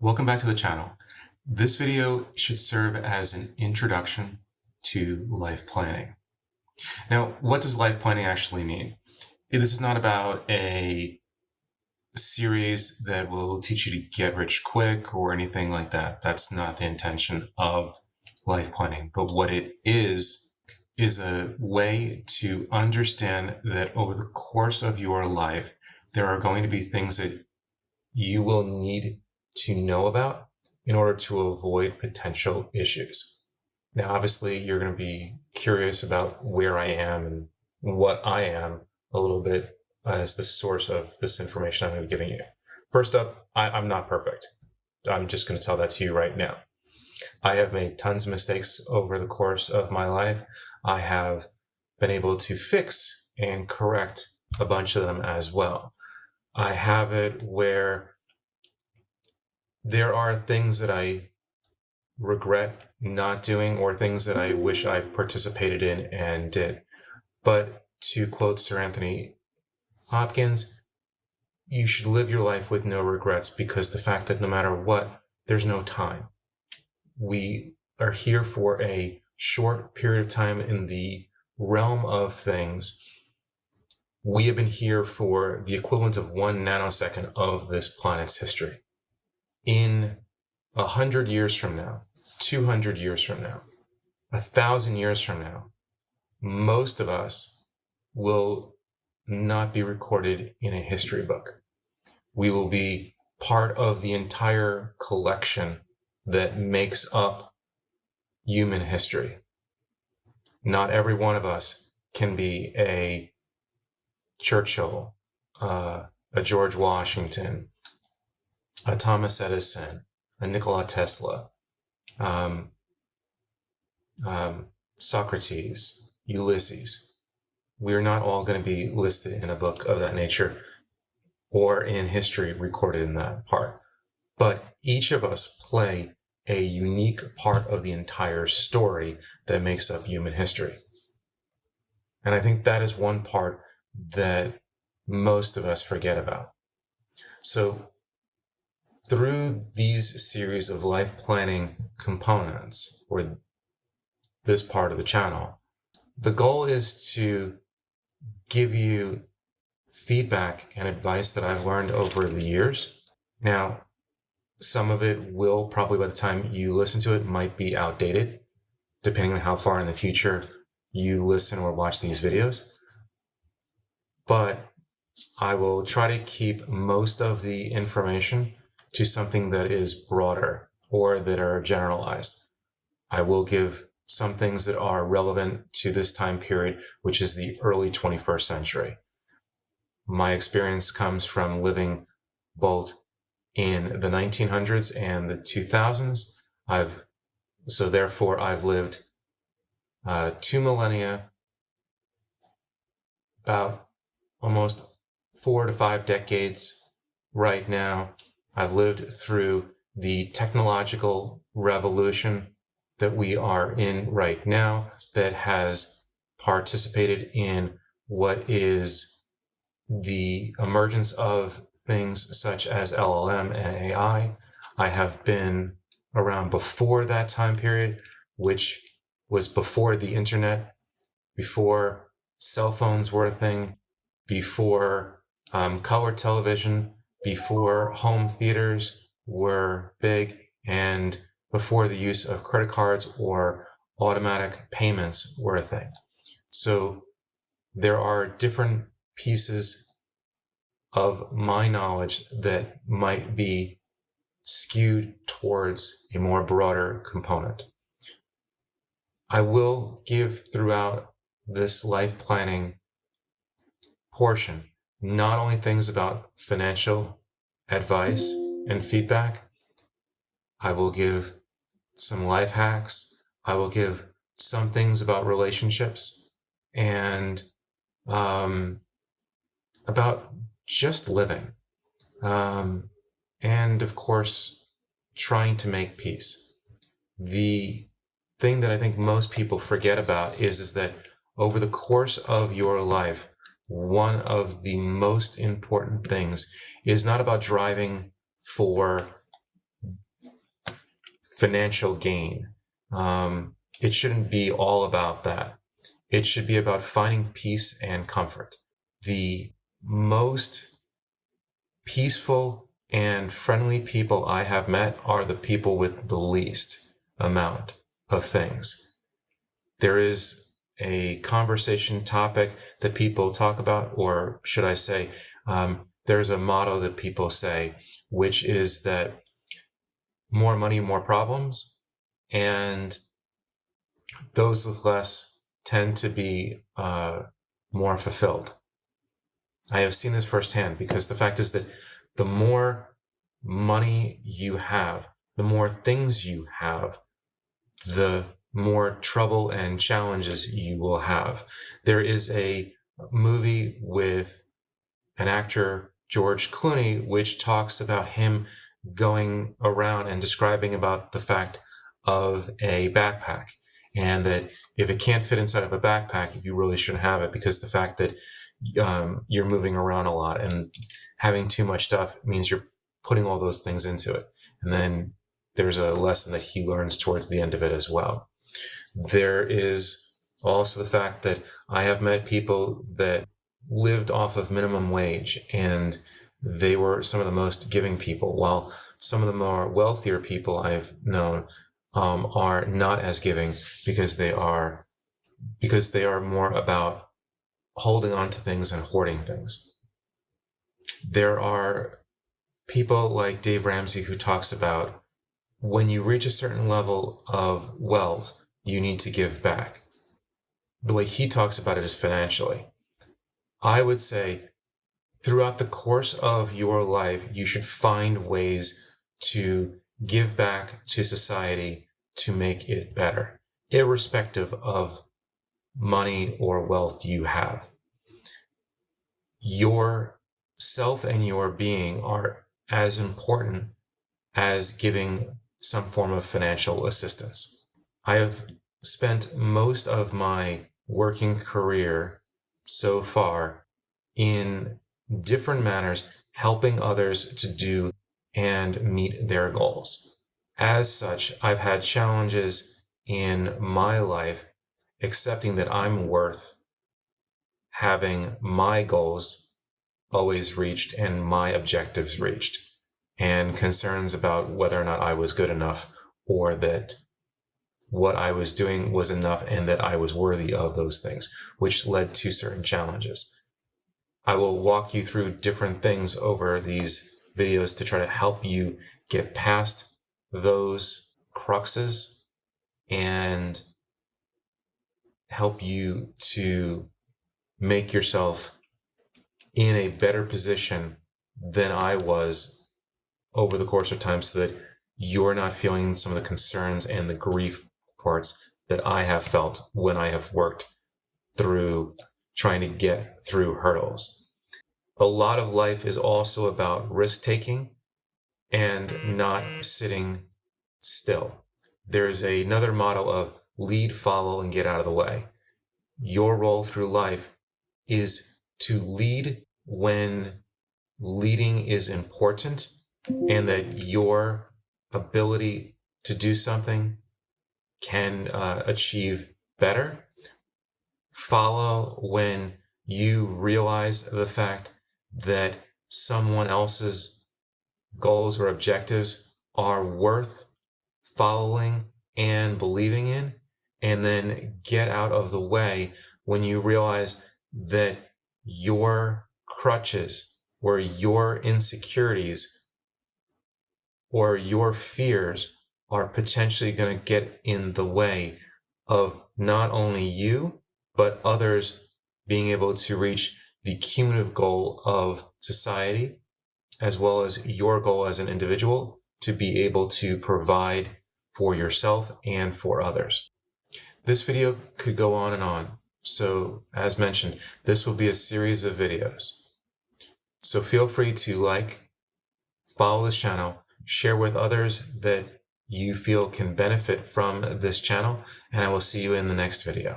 Welcome back to the channel. This video should serve as an introduction to life planning. Now, what does life planning actually mean? This is not about a series that will teach you to get rich quick or anything like that. That's not the intention of life planning. But what it is a way to understand that over the course of your life, there are going to be things that you will need to know about in order to avoid potential issues. Now, obviously, you're going to be curious about where I am and what I am a little bit as the source of this information I'm going to be giving you. First up, I'm not perfect. I'm just going to tell that to you right now. I have made tons of mistakes over the course of my life. I have been able to fix and correct a bunch of them as well. I have it where there are things that I regret not doing or things that I wish I participated in and did. But to quote Sir Anthony Hopkins, you should live your life with no regrets, because the fact that no matter what, there's no time. We are here for a short period of time in the realm of things. We have been here for the equivalent of 1 nanosecond of this planet's history. In 100 years from now, 200 years from now, 1,000 years from now, most of us will not be recorded in a history book. We will be part of the entire collection that makes up human history. Not every one of us can be a Churchill, a George Washington, a Thomas Edison, a Nikola Tesla, Socrates, Ulysses. We're not all going to be listed in a book of that nature or in history recorded in that part. But each of us play a unique part of the entire story that makes up human history. And I think that is one part that most of us forget about. So through these series of life planning components, or this part of the channel, the goal is to give you feedback and advice that I've learned over the years. Now, some of it will probably, by the time you listen to it, might be outdated, depending on how far in the future you listen or watch these videos. But I will try to keep most of the information to something that is broader or that are generalized. I will give some things that are relevant to this time period, which is the early 21st century. My experience comes from living both in the 1900s and the 2000s. Therefore I've lived 2 millennia, about almost 4 to 5 decades right now. I've lived through the technological revolution that we are in right now, that has participated in what is the emergence of things such as LLM and AI. I have been around before that time period, which was before the internet, before cell phones were a thing, before color television, before home theaters were big, and before the use of credit cards or automatic payments were a thing. So there are different pieces of my knowledge that might be skewed towards a more broader component. I will give throughout this life planning portion not only things about financial advice and feedback. I will give some life hacks. I will give some things about relationships and about just living. And of course, trying to make peace. The thing that I think most people forget about is that over the course of your life, one of the most important things is not about driving for financial gain. It shouldn't be all about that. It should be about finding peace and comfort. The most peaceful and friendly people I have met are the people with the least amount of things. There is a conversation topic that people talk about, or should I say, there's a motto that people say, which is that more money, more problems, and those with less tend to be more fulfilled. I have seen this firsthand, because the fact is that the more money you have, the more things you have, the more trouble and challenges you will have. There is a movie with an actor, George Clooney, which talks about him going around and describing about the fact of a backpack, and that if it can't fit inside of a backpack, you really shouldn't have it, because the fact that you're moving around a lot and having too much stuff means you're putting all those things into it. And then there's a lesson that he learns towards the end of it as well. There is also the fact that I have met people that lived off of minimum wage, and they were some of the most giving people, while some of the more wealthier people I've known are not as giving, because they are more about holding on to things and hoarding things. There are people like Dave Ramsey who talks about when you reach a certain level of wealth, you need to give back. The way he talks about it is financially. I would say throughout the course of your life, you should find ways to give back to society to make it better, irrespective of money or wealth you have. Your self and your being are as important as giving some form of financial assistance. I have spent most of my working career so far in different manners helping others to do and meet their goals. As such, I've had challenges in my life accepting that I'm worth having my goals always reached and my objectives reached, and concerns about whether or not I was good enough, or that what I was doing was enough and that I was worthy of those things, which led to certain challenges. I will walk you through different things over these videos to try to help you get past those cruxes and help you to make yourself in a better position than I was over the course of time, so that you're not feeling some of the concerns and the grief parts that I have felt when I have worked through trying to get through hurdles. A lot of life is also about risk taking and not sitting still. There's another motto of lead, follow, and get out of the way. Your role through life is to lead when leading is important, and that your ability to do something can achieve better. Follow when you realize the fact that someone else's goals or objectives are worth following and believing in, and then get out of the way when you realize that your crutches or your insecurities or your fears are potentially going to get in the way of not only you, but others being able to reach the cumulative goal of society, as well as your goal as an individual to be able to provide for yourself and for others. This video could go on and on. So as mentioned, this will be a series of videos. So feel free to like, follow this channel, share with others that you feel can benefit from this channel, and I will see you in the next video.